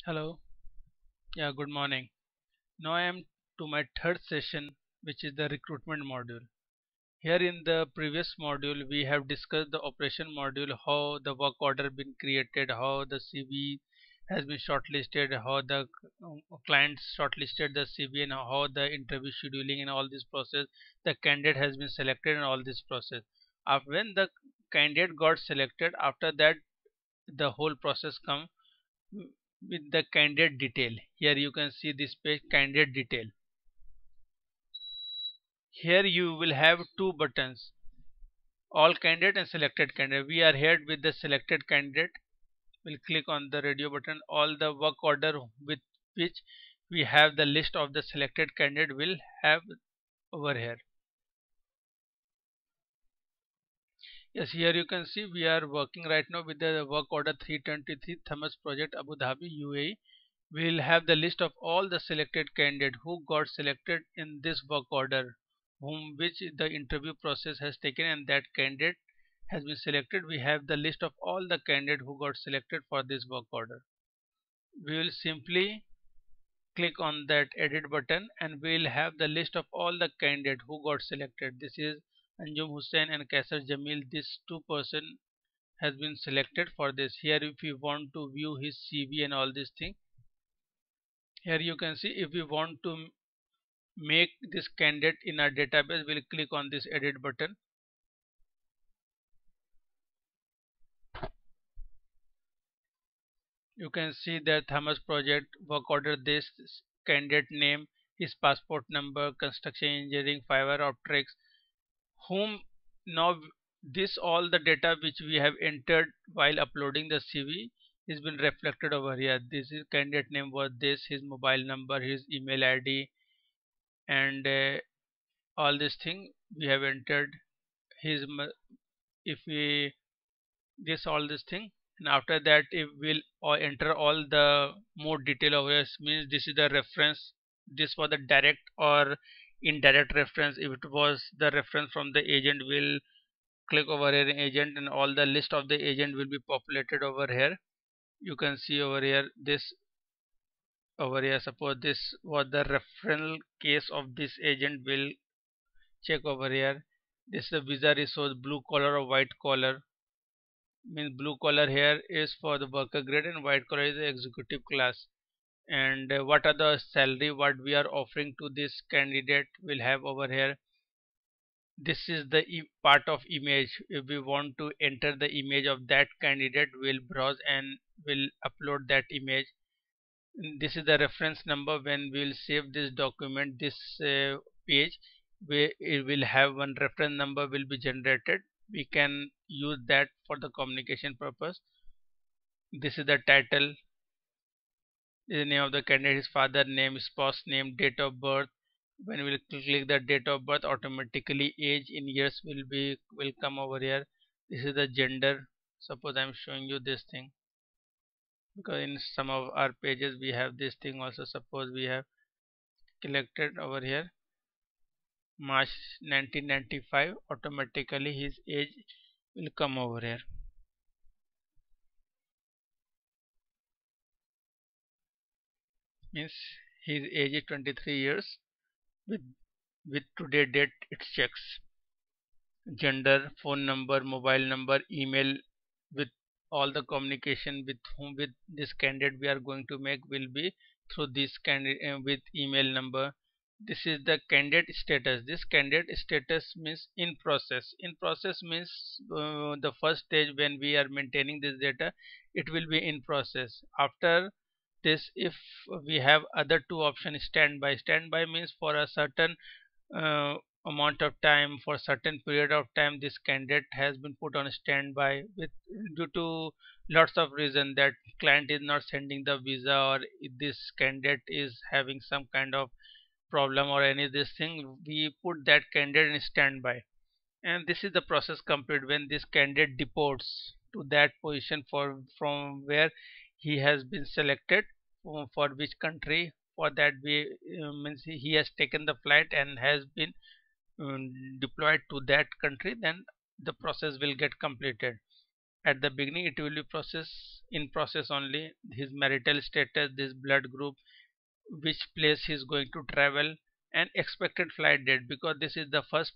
Hello. Yeah, good morning. Now I am to my third session, which is the recruitment module. Here in the previous module, we have discussed the operation module, how the work order been created, how the CV has been shortlisted, how the clients shortlisted the CV, and how the interview scheduling and all this process, the candidate has been selected and all this process. After when the candidate got selected, after that the whole process come with the candidate detail. Here you can see this page, candidate detail. Here you will have two buttons, all candidate and selected candidate. We are here with the selected candidate. We'll click on the radio button. All the work order with which we have the list of the selected candidate will have over here. Yes, here you can see we are working right now with the work order 323 Thamas project Abu Dhabi UAE. We'll have the list of all the selected candidate who got selected in this work order, whom which the interview process has taken, and that candidate has been selected. We have the list of all the candidate who got selected for this work order. We will simply click on that edit button and we'll have the list of all the candidate who got selected. This is Anjum Hussain and Kaisar Jamil. This two-person has been selected for this. Here if you want to view his CV and all these things, here you can see if we want to make this candidate in our database, we'll click on this edit button. You can see the Thomas project work order, this candidate name, his passport number, construction engineering, fiber optics, whom now this all the data which we have entered while uploading the CV has been reflected over here. This is candidate name was this, his mobile number, his email ID, and all this thing we have entered his if we this all this thing, and after that if we'll enter all the more detail over here, means this is the reference, this was the direct or indirect reference. If it was the reference from the agent, we'll click over here in agent and all the list of the agent will be populated over here. You can see over here this over here, suppose this was the referral case of this agent, will check over here. This is the visa resource, blue collar or white collar, means blue collar here is for the worker grade and white collar is the executive class. And what are the salary what we are offering to this candidate will have over here. This is the part of image. If we want to enter the image of that candidate, we'll browse and we'll upload that image. This is the reference number. When we'll save this document, this page, it will have one reference number will be generated. We can use that for the communication purpose. This is the title, the name of the candidate, his father name, spouse name, date of birth. When we click the date of birth, automatically age in years will come over here. This is the gender. Suppose I'm showing you this thing, because in some of our pages we have this thing also. Suppose we have collected over here March 1995, automatically his age will come over here. Means his age is 23 years. With today date it checks gender, phone number, mobile number, email. With all the communication with whom with this candidate we are going to make will be through this candidate with email number. This is the candidate status. This candidate status means in process. In process means the first stage when we are maintaining this data, it will be in process. After this, if we have other two options, standby. Standby means for a certain uh, amount of time, for certain period of time, this candidate has been put on standby with due to lots of reason, that client is not sending the visa, or if this candidate is having some kind of problem or any this thing, we put that candidate in standby. And this is the process complete when this candidate deports to that position for from where he has been selected, for which country. For that we means he has taken the flight and has been deployed to that country, then the process will get completed. at the beginning it will be in process only, his marital status, this blood group, which place he is going to travel, and expected flight date, because this is the first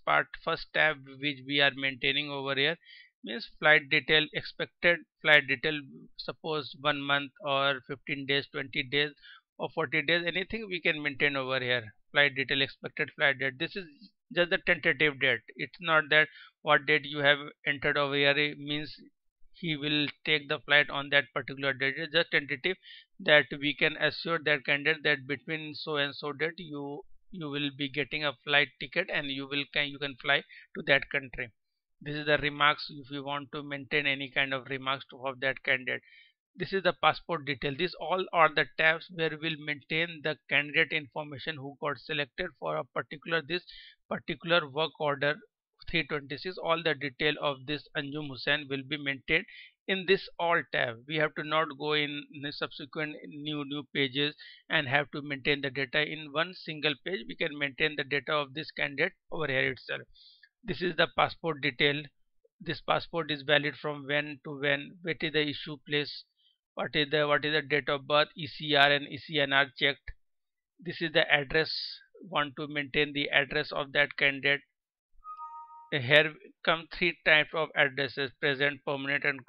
tab which we are maintaining over here, means flight detail, expected flight detail, suppose 1 month or 15 days, 20 days or 40 days, anything we can maintain over here. Flight detail, expected flight date, this is just the tentative date. It's not that what date you have entered over here, it means he will take the flight on that particular date. It's just tentative, that we can assure that candidate that between so and so date you will be getting a flight ticket and you can fly to that country. This is the remarks if you want to maintain any kind of remarks of that candidate. This is the passport detail. These all are the tabs where we'll maintain the candidate information who got selected for a particular work order 326. All the detail of this Anjum Hussain will be maintained in this all tab. We have to not go in the subsequent new pages and have to maintain the data in one single page. We can maintain the data of this candidate over here itself. This is the passport detail. This passport is valid from when to when, what is the issue place, what is the date of birth, ECR and ECNR checked. This is the address, want to maintain the address of that candidate. Here come three types of addresses: present, permanent and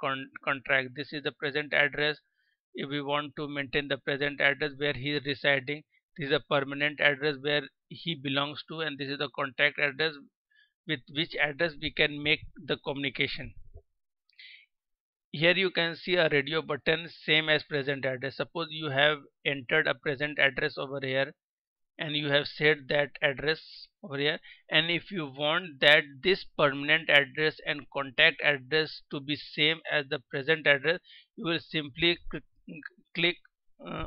contract. This is the present address. If we want to maintain the present address where he is residing, this is a permanent address where he belongs to, and this is the contact address with which address we can make the communication. Here you can see a radio button, same as present address. Suppose you have entered a present address over here and you have set that address over here, and if you want that this permanent address and contact address to be same as the present address, you will simply click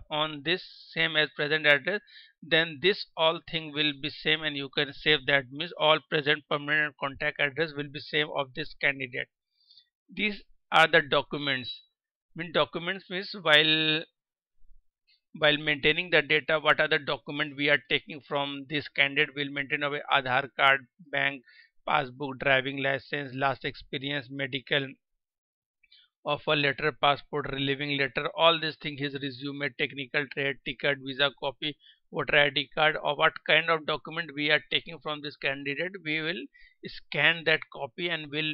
on this same as present address, then this all thing will be same and you can save that. Means all present, permanent and contact address will be same of this candidate. These are the documents. Documents means while maintaining the data, what are the document we are taking from this candidate. Will maintain our Aadhaar card, bank passbook, driving license, last experience, medical, offer letter, passport, relieving letter, all these things, his resume, technical trade, ticket, visa copy, voter ID card, or what kind of document we are taking from this candidate. We will scan that copy and will,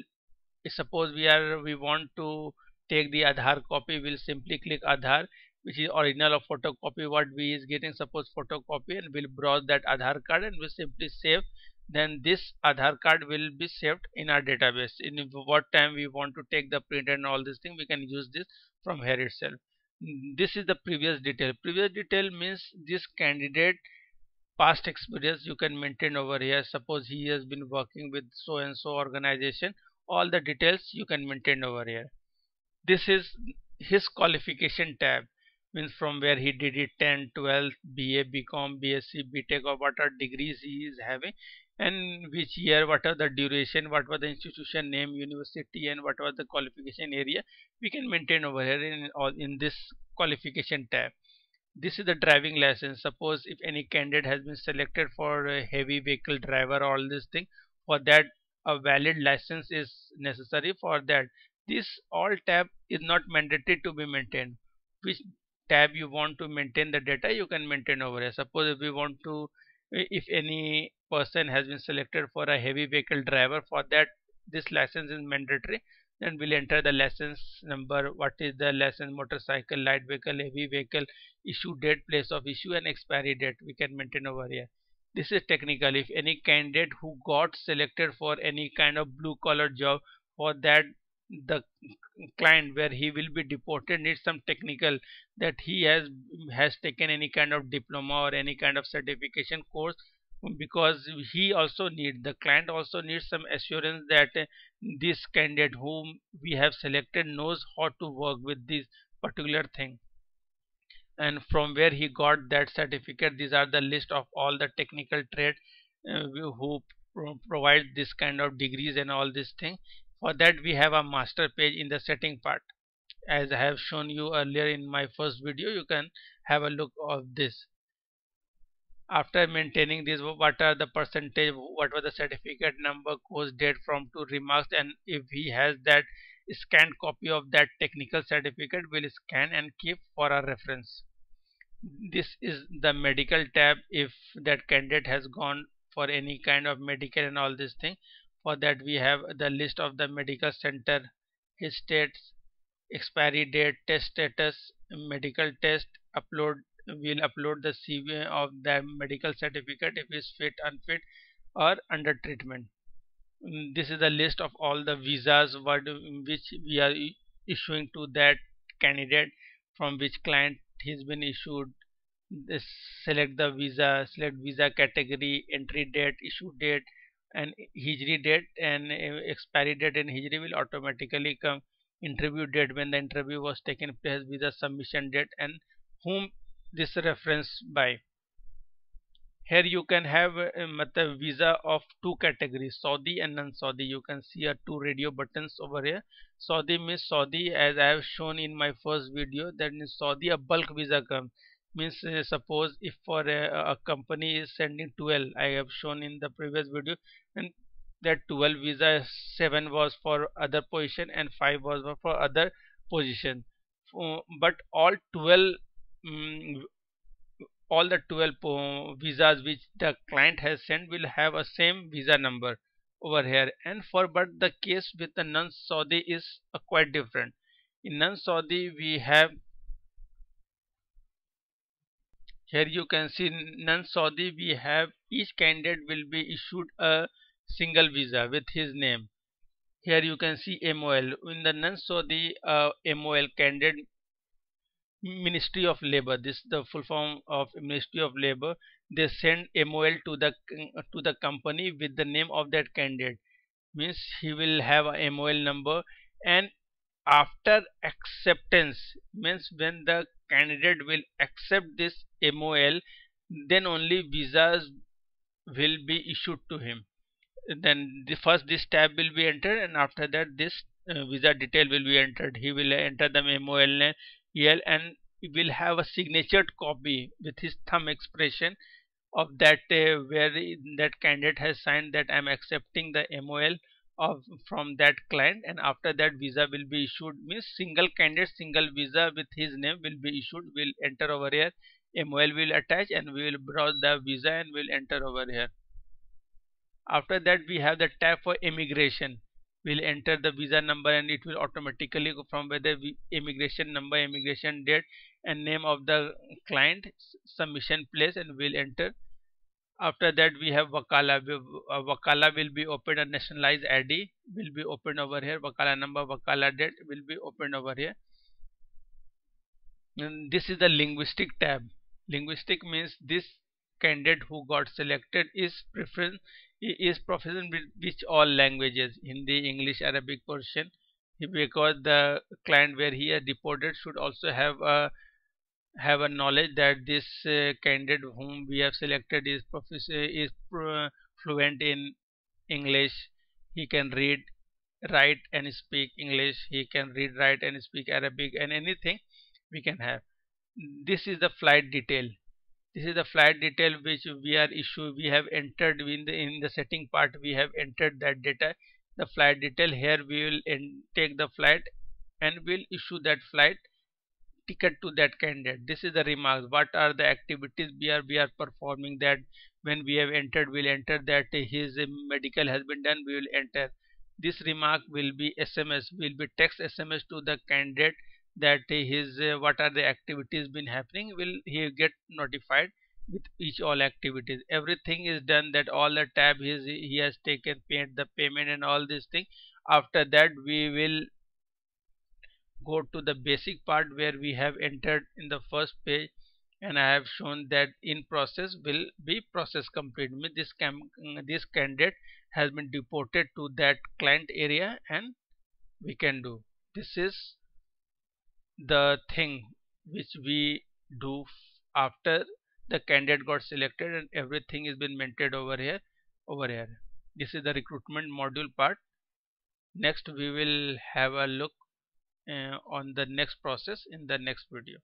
suppose we want to take the Aadhaar copy, we'll simply click Aadhaar, which is original or photocopy what we is getting, suppose photocopy, and we'll browse that Aadhaar card and we'll simply save. Then this Aadhaar card will be saved in our database. In what time we want to take the print and all this thing, we can use this from here itself. This is the previous detail. Previous detail means this candidate past experience you can maintain over here. Suppose he has been working with so and so organization, all the details you can maintain over here. This is his qualification tab, means from where he did it, 10, 12, BA, BCom, BSc, BTech, or what are degrees he is having, and which year, what are the duration, what was the institution name, university, and what was the qualification area. We can maintain over here in this qualification tab. This is the driving license. Suppose if any candidate has been selected for a heavy vehicle driver, all this thing, for that a valid license is necessary. For that, this all tab is not mandatory to be maintained. Which tab you want to maintain the data, you can maintain over here. Suppose if we want to, if any person has been selected for a heavy vehicle driver, for that this license is mandatory, then we'll enter the license number, what is the license, motorcycle, light vehicle, heavy vehicle, issue date, place of issue, and expiry date we can maintain over here. This is technical. If any candidate who got selected for any kind of blue collar job, for that the client where he will be deported needs some technical, that he has taken any kind of diploma or any kind of certification course, because he also need, the client also needs some assurance that this candidate whom we have selected knows how to work with this particular thing, and from where he got that certificate. These are the list of all the technical trade who provide this kind of degrees and all this thing. For that we have a master page in the setting part, as I have shown you earlier in my first video. You can have a look of this. After maintaining this, what are the percentage, what was the certificate number, course date, from to remarks, and if he has that scanned copy of that technical certificate will scan and keep for our reference. This is the medical tab. If that candidate has gone for any kind of medical and all this thing, for that we have the list of the medical center, his states, expiry date, test status, medical test, upload. We'll upload the CV of the medical certificate if is fit, unfit, or under treatment. This is the list of all the visas which we are issuing to that candidate, from which client he's been issued. This select the visa, select visa category, entry date, issue date, and hijri date, and expiry date and hijri will automatically come. Interview date, when the interview was taken place, visa submission date, and whom this reference by. Here you can have visa of two categories, Saudi and non-Saudi. You can see two radio buttons over here. Saudi means Saudi, as I have shown in my first video, that means Saudi a bulk visa comes. Means suppose if for a company is sending 12, I have shown in the previous video, and that 12 visa, 7 was for other position and 5 was for other position. But all the 12 visas which the client has sent will have a same visa number over here. And for but the case with the non-Saudi is quite different. In non-Saudi we have, here you can see non-Saudi we have each candidate will be issued a single visa with his name. Here you can see MOL. In the non-Saudi MOL, candidate Ministry of Labor, this is the full form of Ministry of Labor. They send MOL to the company with the name of that candidate. Means he will have a MOL number, and after acceptance, means when the candidate will accept this MOL, then only visas will be issued to him. Then the first this tab will be entered, and after that this visa detail will be entered. He will enter the MOL name, and he will have a signatured copy with his thumb expression of that where that candidate has signed that I am accepting the MOL of from that client, and after that visa will be issued. Means single candidate, single visa with his name will be issued. Will enter over here, MOL will attach, and we will browse the visa and will enter over here. After that we have the tab for immigration. We'll enter the visa number, and it will automatically go from whether immigration number, immigration date, and name of the client, submission place, and we'll enter. After that we have Wakala. Wakala will be opened, a nationalized ID will be opened over here. Wakala number, Wakala date will be opened over here. And this is the linguistic tab. Linguistic means this candidate who got selected is proficient with which all languages, Hindi, English, Arabic, Persian, because the client where he has reported should also have a knowledge that this candidate whom we have selected is fluent in English. He can read, write, and speak English. He can read, write, and speak Arabic, and anything we can have. This is the flight detail. This is the flight detail which we are issued. We have entered in the setting part. We have entered that data, the flight detail. Here we will take the flight and will issue that flight ticket to that candidate. This is the remarks. What are the activities we are performing? That when we have entered, we'll enter that his medical has been done. We will enter. This remark will be SMS. Will be text SMS to the candidate that his what are the activities been happening. Will he get notified with each all activities? Everything is done. That all the tab he has taken, paid the payment and all these things. After that we will go to the basic part where we have entered in the first page, and I have shown that in process will be process complete. This candidate has been deported to that client area, and we can do. This is the thing which we do after the candidate got selected and everything has been maintained over here. This is the recruitment module part. Next we will have a look on the next process in the next video.